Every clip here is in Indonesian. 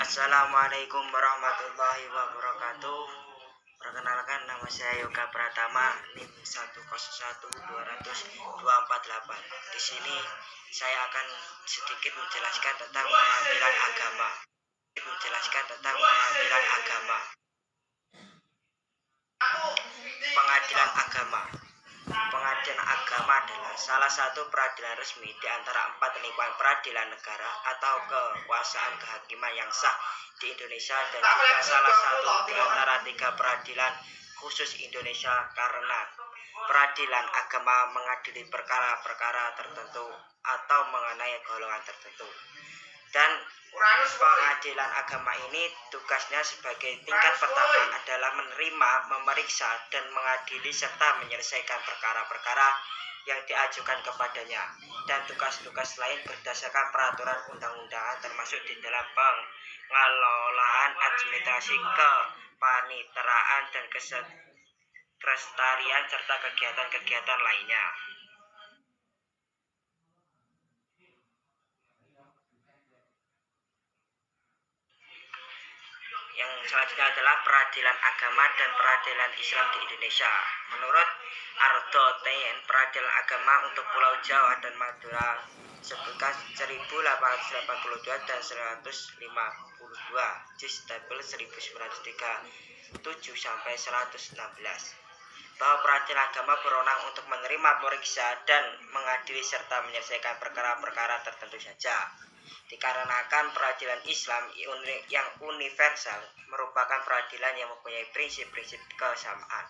Assalamualaikum warahmatullahi wabarakatuh. Perkenalkan, nama saya Yoga Pratama, NIM 101202448. Di sini saya akan sedikit menjelaskan tentang pengadilan agama. Pengadilan agama. Pengadilan agama adalah salah satu peradilan resmi di antara 4 lingkungan peradilan negara atau kekuasaan kehakiman yang sah di Indonesia, dan juga salah satu di antara 3 peradilan khusus Indonesia karena peradilan agama mengadili perkara-perkara tertentu atau mengenai golongan tertentu. Dan pengadilan agama ini tugasnya sebagai tingkat pertama adalah menerima, memeriksa, dan mengadili serta menyelesaikan perkara-perkara yang diajukan kepadanya, dan tugas-tugas lain berdasarkan peraturan undang-undangan termasuk di dalam pengelolaan administrasi, kepaniteraan, dan kesekretarian serta kegiatan-kegiatan lainnya. Yang selanjutnya adalah peradilan agama dan peradilan Islam di Indonesia. Menurut Ardo Teyen, peradilan agama untuk Pulau Jawa dan Madura sebutkan 1882 dan 152, Jis tabel 1937 sampai 116, bahwa peradilan agama berwenang untuk menerima, memeriksa, dan mengadili serta menyelesaikan perkara-perkara tertentu saja. Dikarenakan peradilan Islam yang universal merupakan peradilan yang mempunyai prinsip-prinsip kesamaan,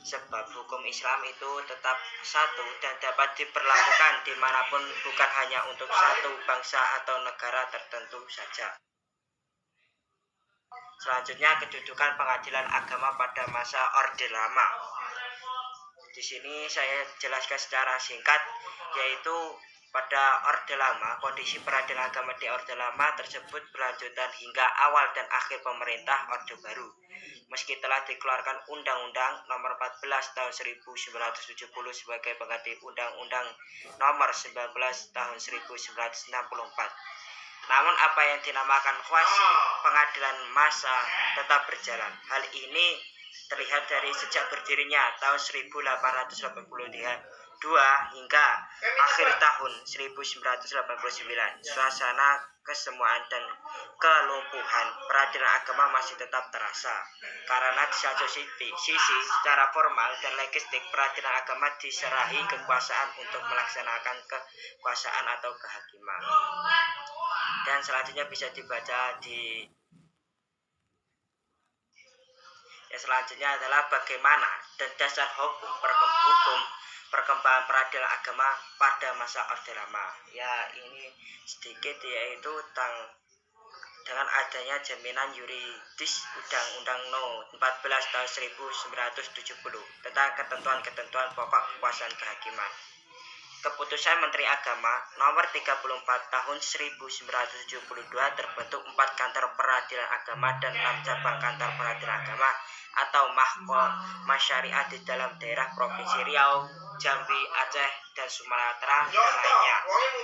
sebab hukum Islam itu tetap satu dan dapat diberlakukan dimanapun, bukan hanya untuk satu bangsa atau negara tertentu saja. Selanjutnya, kedudukan pengadilan agama pada masa Orde Lama. Di sini saya jelaskan secara singkat, yaitu pada Orde Lama, kondisi peradilan agama di Orde Lama tersebut berlanjutan hingga awal dan akhir pemerintah Orde Baru. Meski telah dikeluarkan Undang-Undang Nomor 14 Tahun 1970 sebagai pengganti Undang-Undang Nomor 19 Tahun 1964. Namun apa yang dinamakan kuasi pengadilan massa tetap berjalan. Hal ini terlihat dari sejak berdirinya tahun 1882 hingga akhir tahun 1989. Suasana kesemuaan dan kelumpuhan peradilan agama masih tetap terasa, karena di satu sisi secara formal dan logistik peradilan agama diserahi kekuasaan untuk melaksanakan kekuasaan atau kehakiman. Dan selanjutnya bisa dibaca di selanjutnya adalah bagaimana dan dasar hukum perkembangan peradilan agama pada masa Orde Lama. Ya, ini sedikit, yaitu dengan adanya jaminan yuridis Undang-Undang No. 14 Tahun 1970 tentang ketentuan-ketentuan pokok kekuasaan kehakiman. Keputusan Menteri Agama Nomor 34 Tahun 1972 terbentuk 4 kantor peradilan agama dan 6 cabang kantor peradilan agama atau mahkamah syariah di dalam daerah Provinsi Riau, Jambi, Aceh, dan Sumatera dan lainnya.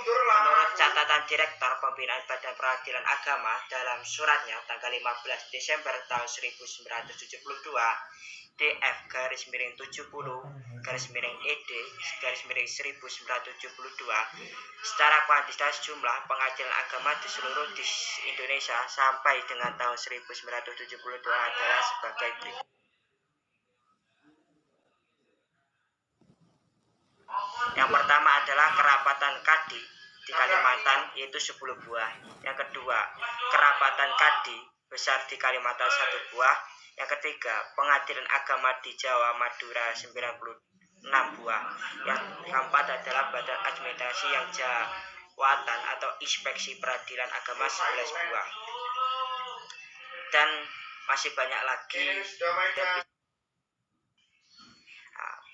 Menurut catatan Direktur Pembinaan Badan Peradilan Agama dalam suratnya tanggal 15 Desember tahun 1972, DF-70-ED-1972, secara kuantitas jumlah pengadilan agama di seluruh di Indonesia sampai dengan tahun 1972 adalah sebagai berikut. Yang pertama adalah kerapatan kadi di Kalimantan, yaitu 10 buah. Yang kedua, kerapatan kadi besar di Kalimantan 1 buah. Yang ketiga, pengadilan agama di Jawa Madura 96 buah. Yang keempat adalah badan administrasi yang jawatan atau inspeksi peradilan agama 11 buah. Dan masih banyak lagi.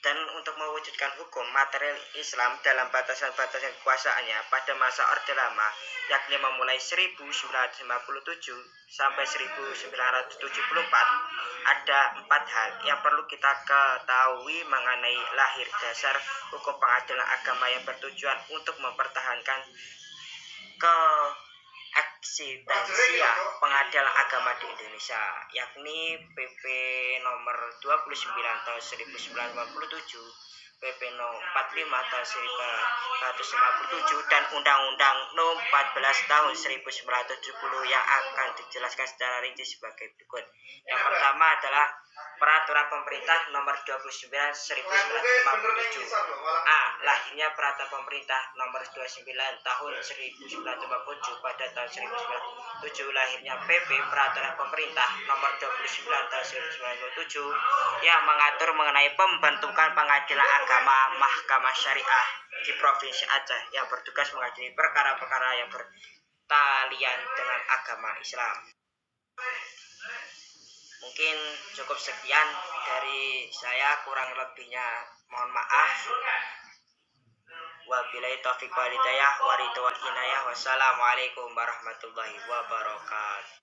Dan untuk mewujudkan hukum material Islam dalam batasan-batasan kekuasaannya pada masa Orde Lama, yakni memulai 1957 sampai 1974, ada 4 hal yang perlu kita ketahui mengenai lahir dasar hukum pengadilan agama yang bertujuan untuk mempertahankan eksistensia pengadilan agama di Indonesia, yakni PP nomor 29 tahun 1957, PP nomor 45 tahun 1957, dan Undang-Undang nomor 14 tahun 1970 yang akan dijelaskan secara rinci sebagai berikut. Yang pertama adalah Peraturan Pemerintah Nomor 29 1957. A. Lahirnya Peraturan Pemerintah Nomor 29 Tahun 1957 pada tahun 1907. Lahirnya PP Peraturan Pemerintah Nomor 29 Tahun 1997 yang mengatur mengenai pembentukan pengadilan agama Mahkamah Syariah di Provinsi Aceh yang bertugas mengadili perkara-perkara yang bertalian dengan agama Islam. Mungkin cukup sekian dari saya, kurang lebihnya mohon maaf. Wabillahi taufiq wal hidayah wa ridwan inayah. Wassalamualaikum warahmatullahi wabarakatuh.